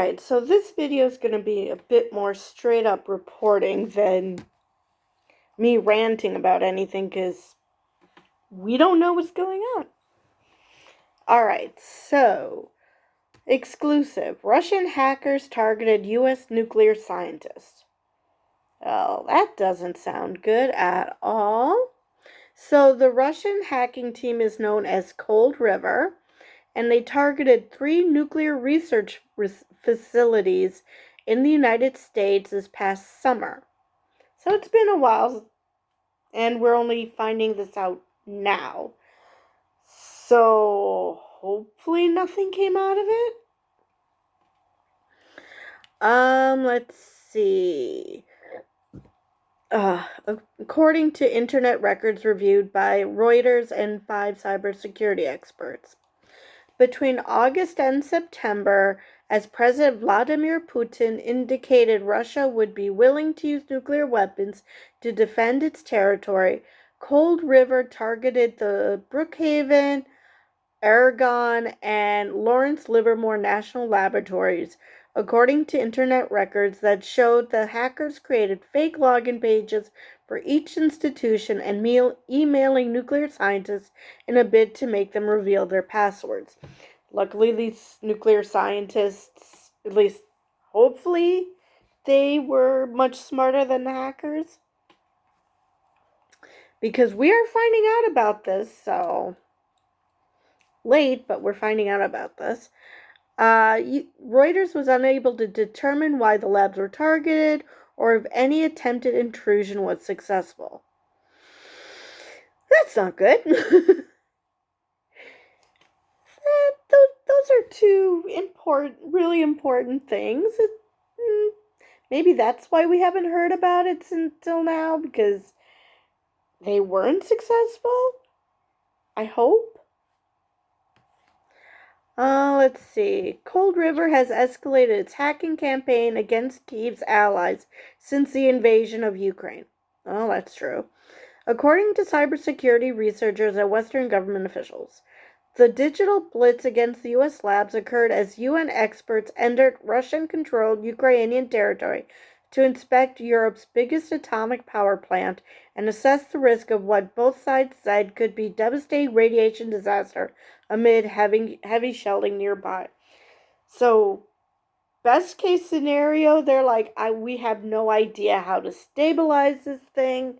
Alright, so this video is going to be a bit more straight up reporting than me ranting about anything because we don't know what's going on. Alright, so exclusive. Russian hackers targeted U.S. nuclear scientists. Oh, that doesn't sound good at all. So the Russian hacking team is known as Cold River, and they targeted 3 nuclear research facilities in the United States this past summer. So it's been a while, and we're only finding this out now. So hopefully nothing came out of it. Let's see. According to internet records reviewed by Reuters and 5 cybersecurity experts, between August and September, as President Vladimir Putin indicated Russia would be willing to use nuclear weapons to defend its territory, Cold River targeted the Brookhaven, Argonne, and Lawrence Livermore National Laboratories, according to internet records that showed the hackers created fake login pages for each institution and emailing nuclear scientists in a bid to make them reveal their passwords. Luckily, these nuclear scientists, at least hopefully, they were much smarter than the hackers. Because we are finding out about this, so late, but we're finding out about this. Reuters was unable to determine why the labs were targeted or if any attempted intrusion was successful. That's not good. Those are two really important things. Maybe that's why we haven't heard about it until now, because they weren't successful? I hope. Let's see. Cold River has escalated its hacking campaign against Kyiv's allies since the invasion of Ukraine. Oh, that's true. According to cybersecurity researchers and Western government officials, the digital blitz against the U.S. labs occurred as UN experts entered Russian-controlled Ukrainian territory to inspect Europe's biggest atomic power plant and assess the risk of what both sides said could be devastating radiation disaster amid heavy shelling nearby. So, best case scenario, they're like, we have no idea how to stabilize this thing,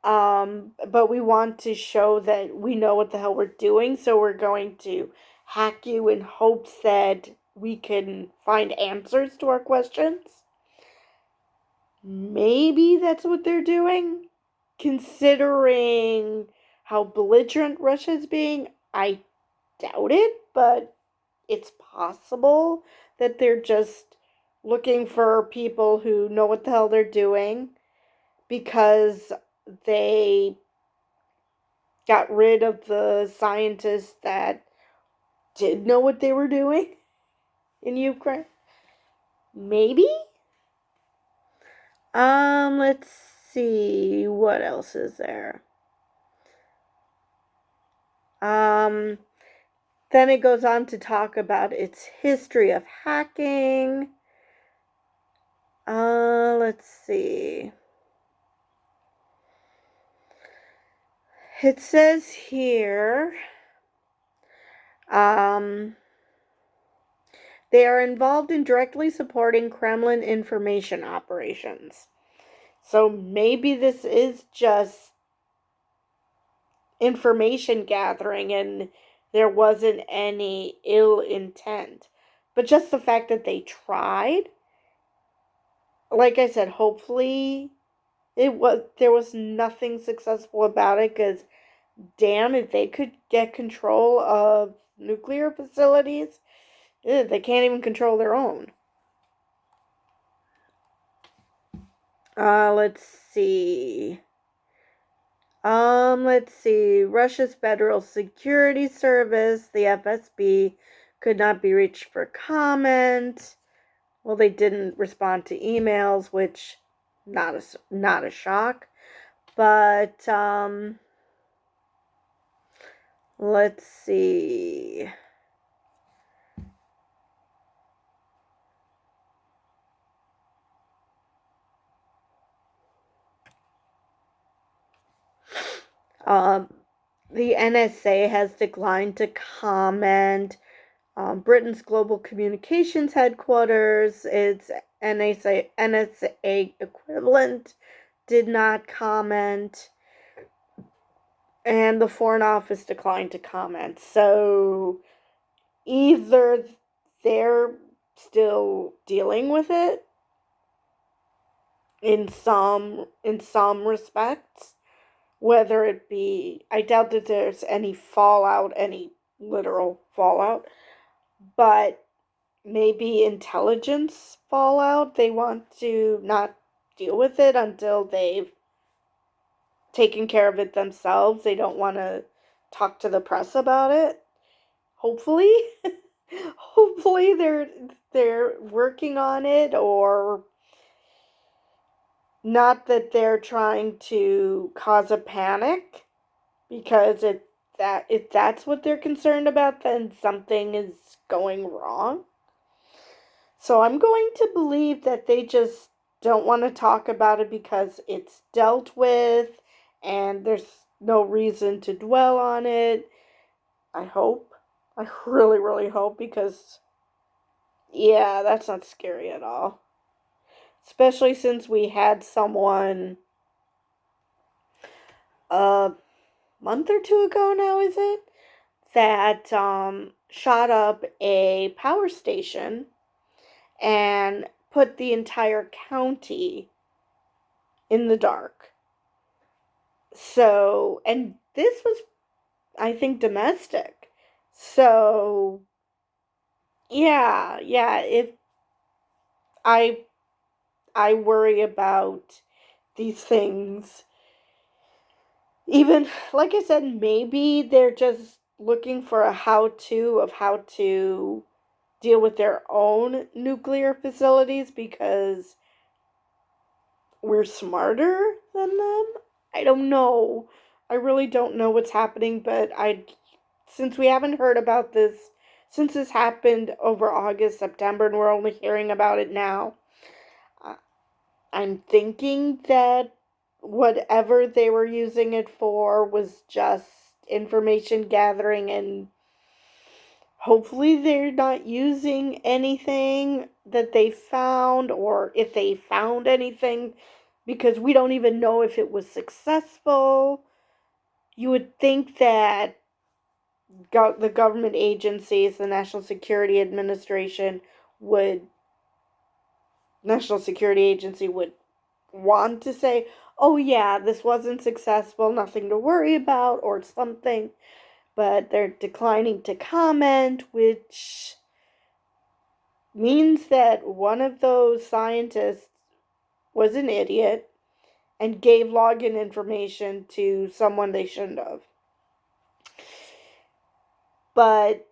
but we want to show that we know what the hell we're doing, so we're going to hack you in hopes that we can find answers to our questions. Maybe that's what they're doing, considering how belligerent Russia's being. I doubt it, but it's possible that they're just looking for people who know what the hell they're doing because they got rid of the scientists that did know what they were doing in Ukraine. Maybe? Let's see. What else is there? Then it goes on to talk about its history of hacking. Let's see. It says here, they are involved in directly supporting Kremlin information operations. So maybe this is just information gathering and there wasn't any ill intent. But just the fact that they tried, like I said, hopefully there was nothing successful about it, because damn, if they could get control of nuclear facilities, they can't even control their own. Let's see. Russia's Federal Security Service, the FSB, could not be reached for comment. Well, they didn't respond to emails, which not a shock. But let's see. The NSA has declined to comment. Britain's Global Communications Headquarters, its NSA equivalent, did not comment. And the Foreign Office declined to comment. So either they're still dealing with it in some respects, whether it be, I doubt that there's any fallout, any literal fallout, but maybe intelligence fallout. They want to not deal with it until they've taken care of it themselves. They don't want to talk to the press about it. Hopefully. Hopefully they're working on it, or not that they're trying to cause a panic, because if that's what they're concerned about, then something is going wrong. So I'm going to believe that they just don't want to talk about it because it's dealt with and there's no reason to dwell on it. I hope. I really, really hope, because, yeah, that's not scary at all. Especially since we had someone a month or two ago now, is it? That shot up a power station and put the entire county in the dark. So, and this was, I think, domestic. So, yeah, if I worry about these things. Even, like I said, maybe they're just looking for a how-to of how to deal with their own nuclear facilities because we're smarter than them. I don't know. I really don't know what's happening, but since we haven't heard about this, since this happened over August, September, and we're only hearing about it now, I'm thinking that whatever they were using it for was just information gathering, and hopefully they're not using anything that they found, or if they found anything, because we don't even know if it was successful. You would think that the government agencies, the National Security Agency would want to say, oh yeah, this wasn't successful, nothing to worry about, or something, but they're declining to comment, which means that one of those scientists was an idiot and gave login information to someone they shouldn't have. But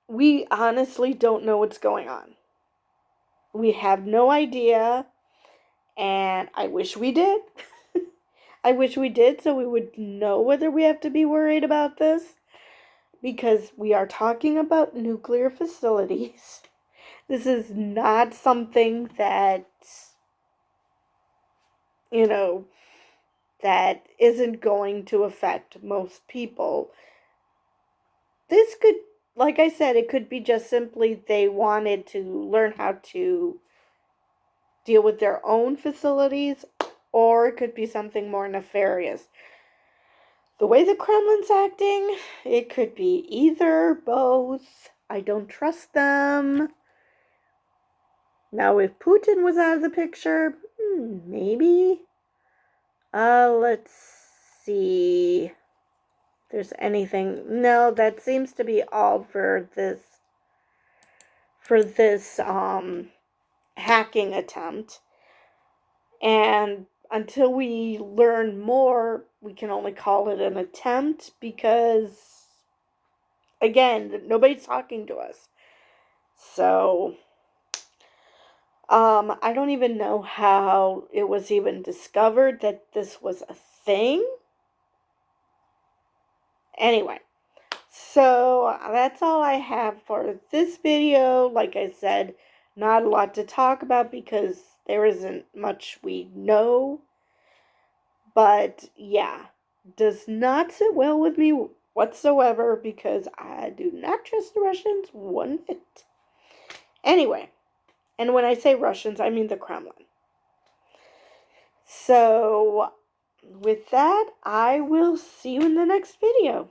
we honestly don't know what's going on. We have no idea, and I wish we did. I wish we did, so we would know whether we have to be worried about this, because we are talking about nuclear facilities. This is not something that, that isn't going to affect most people. This could, like I said, it could be just simply they wanted to learn how to deal with their own facilities, or it could be something more nefarious. The way the Kremlin's acting, it could be either, both. I don't trust them. Now, if Putin was out of the picture, maybe. Let's see. If there's anything. No, that seems to be all for this hacking attempt. And until we learn more, we can only call it an attempt, because, again, nobody's talking to us. So, I don't even know how it was even discovered that this was a thing. Anyway, so that's all I have for this video. Like I said, not a lot to talk about because there isn't much we know. But yeah, does not sit well with me whatsoever because I do not trust the Russians one bit. Anyway, and when I say Russians, I mean the Kremlin. So, with that, I will see you in the next video.